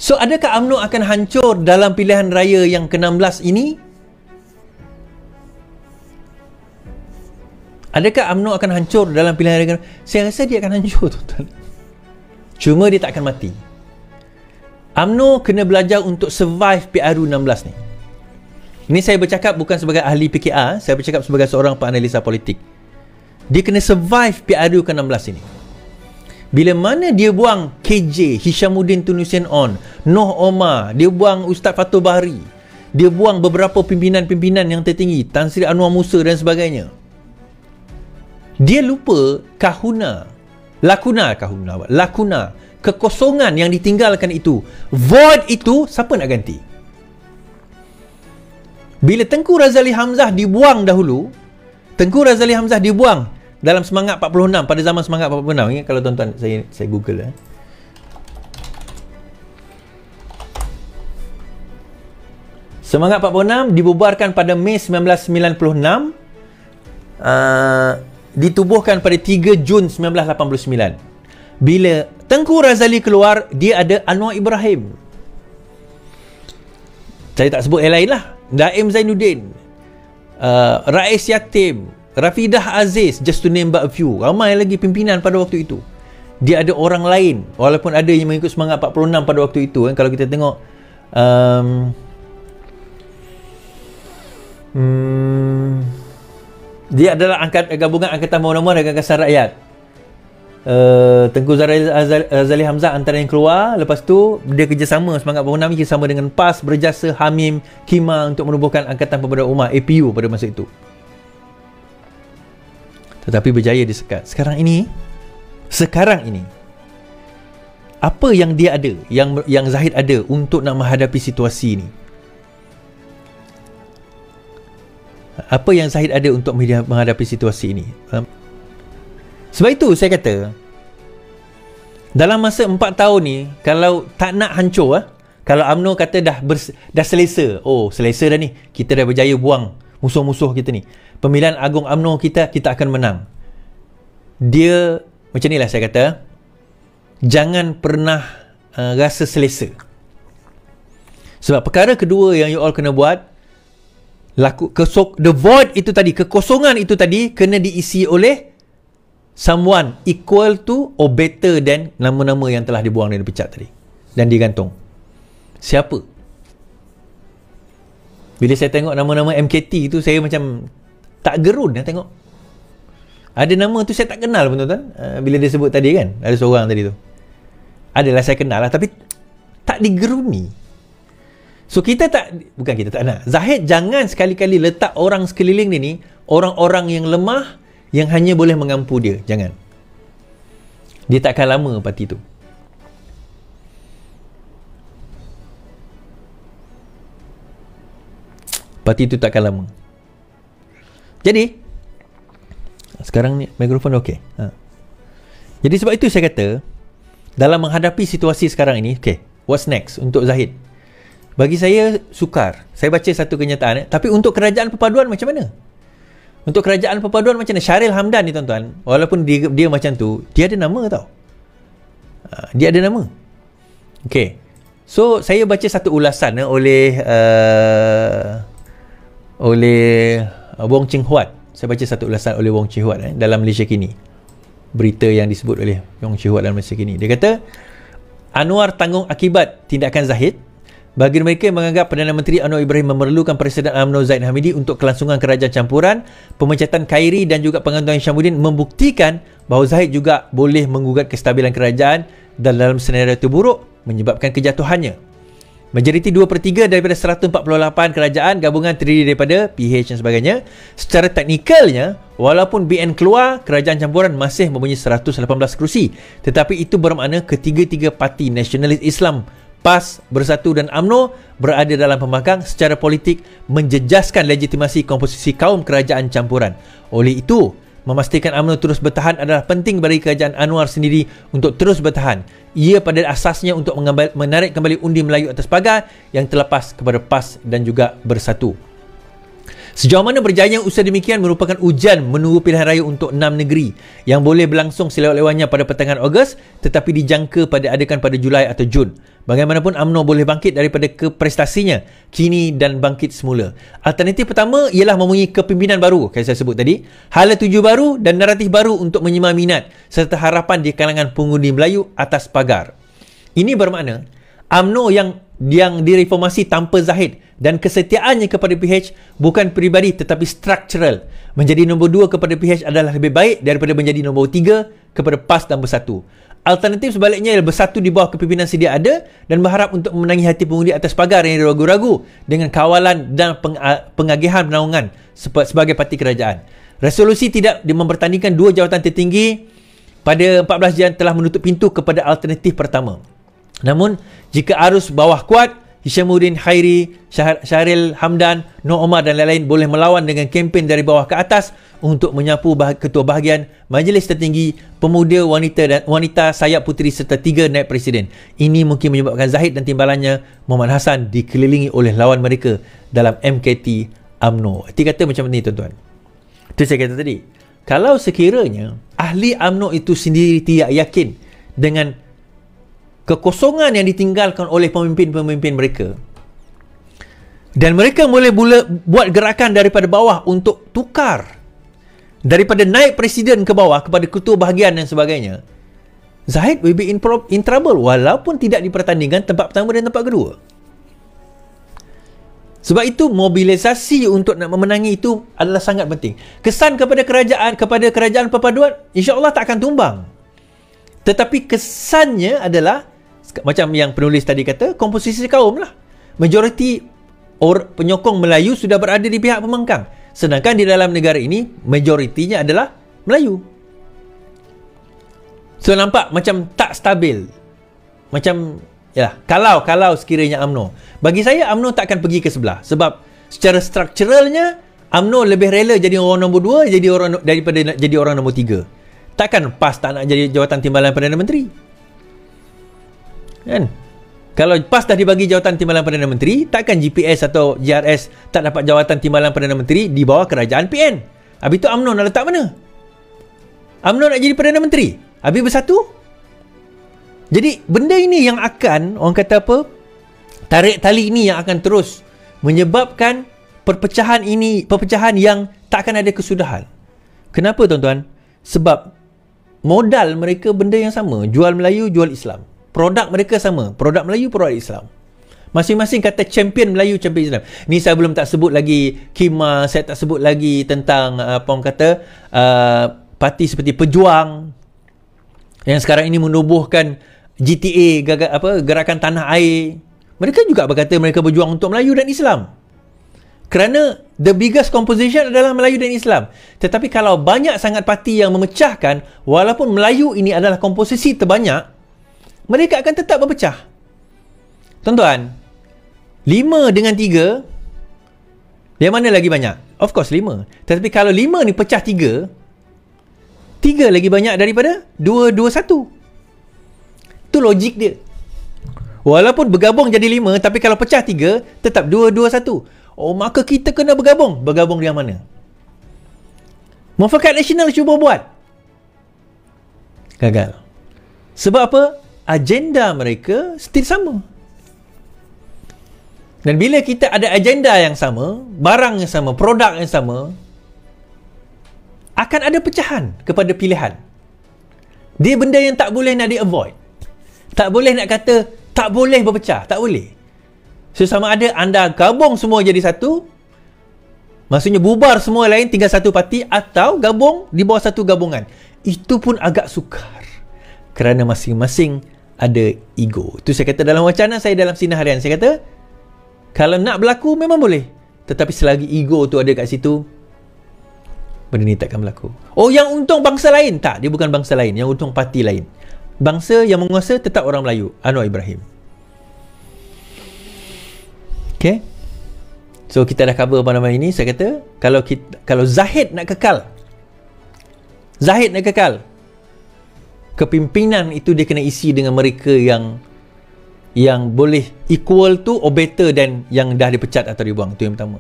So, adakah UMNO akan hancur dalam pilihan raya yang ke-16 ini? Adakah UMNO akan hancur dalam pilihan raya? Saya rasa dia akan hancur, tuan-tuan. Cuma dia tak akan mati. UMNO kena belajar untuk survive PRU 16 ni. Ini saya bercakap bukan sebagai ahli PKR, saya bercakap sebagai seorang penganalisa politik. Dia kena survive PRU ke-16 ini. Bila mana dia buang KJ, Hishamuddin Tunusian On, Noh Omar, dia buang Ustaz Fatul Bahari, dia buang beberapa pimpinan-pimpinan yang tertinggi, Tan Sri Anwar Musa dan sebagainya. Dia lupa lakuna, kekosongan yang ditinggalkan itu. Void itu, siapa nak ganti? Bila Tengku Razali Hamzah dibuang dahulu, dalam Semangat 46, pada zaman Semangat 46. Ingat kalau tuan-tuan, saya Google Semangat 46 dibubarkan pada Mei 1996, ditubuhkan pada 3 Jun 1989. Bila Tengku Razali keluar, dia ada Anwar Ibrahim. Saya tak sebut yang lain lah. Daim Zainuddin, Rais Yatim, Rafidah Aziz, just to name but a few. Ramai lagi pimpinan pada waktu itu. Dia ada orang lain, walaupun ada yang mengikut Semangat 46 pada waktu itu. Kalau kita tengok dia adalah gabungan Angkatan Bawah dan Gagasan Rakyat. Tengku Razali Hamzah antara yang keluar. Lepas tu dia kerjasama Semangat 46 kerjasama dengan PAS, Berjasa, Hamim, Kima untuk menubuhkan Angkatan Pemberdayaan Umat, APU pada masa itu. Tetapi berjaya disekat. Sekarang ini apa yang dia ada, yang Zahid ada untuk nak menghadapi situasi ini? Apa yang Zahid ada untuk menghadapi situasi ini? Sebab itu saya kata, dalam masa 4 tahun ni, kalau tak nak hancur, kalau UMNO kata dah selesa, selesa dah ni, kita dah berjaya buang musuh-musuh kita ni, pemilihan agung UMNO kita akan menang. Dia macam ni lah saya kata, jangan pernah rasa selesa. Sebab perkara kedua yang you all kena buat, the void itu tadi, kekosongan itu tadi kena diisi oleh someone equal to or better than nama-nama yang telah dibuang dan dipecat tadi dan digantung. Siapa? Bila saya tengok nama-nama MKT tu, saya macam tak gerun nak tengok. Ada nama tu saya tak kenal pun, tuan-tuan. Bila dia sebut tadi kan, ada seorang tadi tu, adalah saya kenal lah, tapi tak digeruni. So kita tak nak. Zahid jangan sekali-kali letak orang sekeliling dia ni orang-orang yang lemah, yang hanya boleh mengampu dia. Jangan. Dia takkan lama parti tu. Parti tu takkan lama. Jadi sekarang ni mikrofon okey. Jadi sebab itu saya kata, dalam menghadapi situasi sekarang ini, what's next untuk Zahid? Bagi saya sukar. Saya baca satu kenyataan, tapi untuk kerajaan perpaduan macam mana? Untuk kerajaan perpaduan macam mana? Syahril Hamdan ni, tuan-tuan, walaupun dia macam tu, dia ada nama tau. Dia ada nama. So saya baca satu ulasan oleh Wong Ching Huat. Saya baca satu ulasan oleh Wong Ching Huat dalam Malaysia Kini. Berita yang disebut oleh Wong Ching Huat dalam Malaysia Kini. Dia kata, Anwar tanggung akibat tindakan Zahid. Bagi mereka yang menganggap Perdana Menteri Anwar Ibrahim memerlukan Presiden UMNO Zaid Hamidi untuk kelangsungan kerajaan campuran, pemecatan Khairi dan juga penggantian Hishamuddin membuktikan bahawa Zahid juga boleh menggugat kestabilan kerajaan dalam senario terburuk menyebabkan kejatuhannya. Majoriti 2/3 daripada 148 kerajaan gabungan terdiri daripada PH dan sebagainya. Secara teknikalnya, walaupun BN keluar, kerajaan campuran masih mempunyai 118 kerusi. Tetapi itu bermakna ketiga-tiga parti nasionalis Islam, PAS, Bersatu dan UMNO berada dalam pembangkang secara politik, menjejaskan legitimasi komposisi kaum kerajaan campuran. Oleh itu, memastikan UMNO terus bertahan adalah penting bagi kerajaan Anwar sendiri untuk terus bertahan. Ia pada asasnya untuk menarik kembali undi Melayu atas pagar yang terlepas kepada PAS dan juga Bersatu. Sejauh mana berjaya usaha demikian merupakan ujian menunggu pilihan raya untuk 6 negeri yang boleh berlangsung selewat-lewatnya pada pertengahan Ogos tetapi dijangka adakan pada Julai atau Jun. Bagaimanapun UMNO boleh bangkit daripada keprestasinya kini dan bangkit semula. Alternatif pertama ialah mempunyai kepimpinan baru, yang saya sebut tadi, hala tuju baru dan naratif baru untuk menyima minat serta harapan di kalangan pengundi Melayu atas pagar. Ini bermakna UMNO yang direformasi tanpa Zahid dan kesetiaannya kepada PH bukan peribadi tetapi struktural. Menjadi nombor 2 kepada PH adalah lebih baik daripada menjadi nombor 3 kepada PAS dan bersatu. Alternatif sebaliknya ialah bersatu di bawah kepimpinan sedia ada dan berharap untuk memenangi hati pengundi atas pagar yang ragu-ragu dengan kawalan dan pengagihan penaungan sebagai parti kerajaan. Resolusi tidak mempertandingkan 2 jawatan tertinggi pada 14 Jan telah menutup pintu kepada alternatif pertama. Namun, jika arus bawah kuat, Hishamuddin Khairi, Syahril Hamdan, Nur Omar dan lain-lain boleh melawan dengan kempen dari bawah ke atas untuk menyapu ketua bahagian Majlis Tertinggi, pemuda, wanita, sayap puteri serta 3 naib presiden. Ini mungkin menyebabkan Zahid dan timbalannya Muhammad Hassan dikelilingi oleh lawan mereka dalam MKT UMNO. Arti kata macam ni tuan-tuan. Itu saya kata tadi. Kalau sekiranya ahli UMNO itu sendiri tidak yakin dengan kekosongan yang ditinggalkan oleh pemimpin-pemimpin mereka dan mereka boleh buat gerakan daripada bawah untuk tukar daripada naik presiden ke bawah kepada ketua bahagian dan sebagainya, Zahid will be in trouble walaupun tidak dipertandingkan tempat pertama dan tempat kedua. Sebab itu mobilisasi untuk nak memenangi itu adalah sangat penting. Kesan kepada kerajaan perpaduan insya-Allah tak akan tumbang. Tetapi kesannya adalah macam yang penulis tadi kata, komposisi kaum lah. Majoriti penyokong Melayu sudah berada di pihak pembangkang. Sedangkan di dalam negara ini, majoritinya adalah Melayu. So, nampak macam tak stabil. Macam, ya, kalau sekiranya UMNO. Bagi saya, UMNO tak akan pergi ke sebelah. Sebab secara strukturalnya, UMNO lebih rela jadi orang nombor 2 daripada jadi orang nombor 3. Takkan PAS tak nak jadi jawatan timbalan Perdana Menteri. Kan? Kalau PAS dah dibagi jawatan timbalan Perdana Menteri, takkan GPS atau GRS tak dapat jawatan timbalan Perdana Menteri di bawah kerajaan PN. Habis tu UMNO nak letak mana? UMNO nak jadi Perdana Menteri? Habis bersatu? Jadi benda ini yang akan, orang kata apa, tarik tali ini yang akan terus menyebabkan perpecahan yang tak akan ada kesudahan. Kenapa tuan-tuan? Sebab modal mereka benda yang sama, jual Melayu, jual Islam. Produk mereka sama, produk Melayu, produk Islam. Masing-masing kata champion Melayu, champion Islam. Ni saya belum tak sebut lagi Khimah, saya tak sebut lagi tentang apa orang kata parti seperti Pejuang yang sekarang ini menubuhkan GTA, gerakan tanah air. Mereka juga berkata mereka berjuang untuk Melayu dan Islam. Kerana the biggest composition adalah Melayu dan Islam. Tetapi kalau banyak sangat parti yang memecahkan, walaupun Melayu ini adalah komposisi terbanyak, mereka akan tetap berpecah. Tuan-tuan, 5 dengan 3, yang mana lagi banyak? Of course 5. Tetapi kalau 5 ni pecah 3 lagi banyak daripada 2, 2, 1. Itu logik dia. Walaupun bergabung jadi 5, tapi kalau pecah 3, tetap 2, 2, 1. Oh, maka kita kena bergabung. Bergabung yang mana? Mufakat Nasional cuba buat. Gagal. Sebab apa? Agenda mereka still sama. Dan bila kita ada agenda yang sama, barang yang sama, produk yang sama, akan ada pecahan kepada pilihan. Dia benda yang tak boleh nak di-avoid. Tak boleh nak kata, tak boleh berpecah. Tak boleh. So, sama ada anda gabung semua jadi satu, maksudnya bubar semua lain, tinggal satu parti, atau gabung di bawah satu gabungan. Itu pun agak sukar. Kerana masing-masing ada ego. Itu saya kata dalam wacana saya dalam Sinar Harian. Saya kata, kalau nak berlaku memang boleh. Tetapi selagi ego tu ada kat situ, benda ni takkan berlaku. Oh, yang untung bangsa lain? Tak, dia bukan bangsa lain. Yang untung parti lain. Bangsa yang menguasa tetap orang Melayu. Anwar Ibrahim. Okay. So, kita dah cover pada malam ini. Saya kata, kalau Zahid nak kekal, kepimpinan itu dia kena isi dengan mereka yang boleh equal tu or better than yang dah dipecat atau dibuang. Itu yang pertama.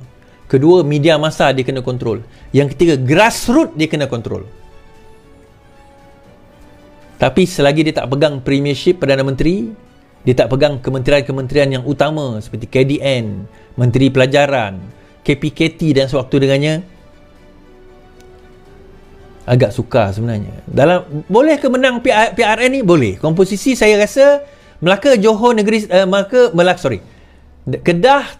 Kedua, media massa dia kena kontrol. Yang ketiga, grassroots dia kena kontrol. Tapi selagi dia tak pegang premiership Perdana Menteri, dia tak pegang kementerian-kementerian yang utama seperti KDN, Menteri Pelajaran, KPKT dan sewaktu dengannya, agak sukar sebenarnya. Boleh ke menang PRN ni? Boleh. Komposisi saya rasa Melaka, Johor, Kedah,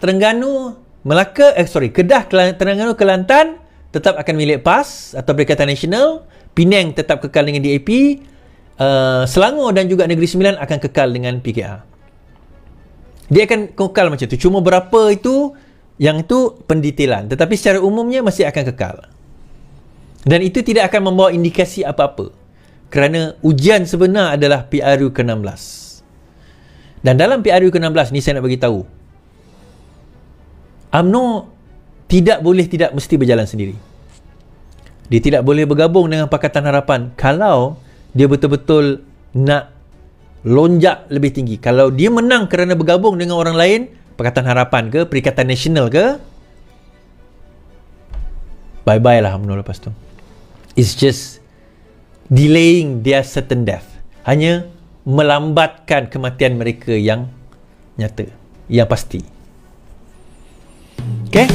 Terengganu, Kedah, Terengganu, Kelantan tetap akan milik PAS atau Perikatan Nasional. Penang tetap kekal dengan DAP. Selangor dan juga Negeri Sembilan akan kekal dengan PKR. Dia akan kekal macam tu. Cuma berapa itu, yang itu pendetailan. Tetapi secara umumnya masih akan kekal. Dan itu tidak akan membawa indikasi apa-apa. Kerana ujian sebenar adalah PRU ke-16. Dan dalam PRU ke-16 ni saya nak bagi tahu, UMNO tidak mesti berjalan sendiri. Dia tidak boleh bergabung dengan Pakatan Harapan kalau dia betul-betul nak lonjak lebih tinggi. Kalau dia menang kerana bergabung dengan orang lain, Pakatan Harapan ke, Perikatan Nasional ke, bye-bye lah UMNO lepas tu. It's just delaying their certain death. Hanya melambatkan kematian mereka yang nyata, yang pasti. Okay?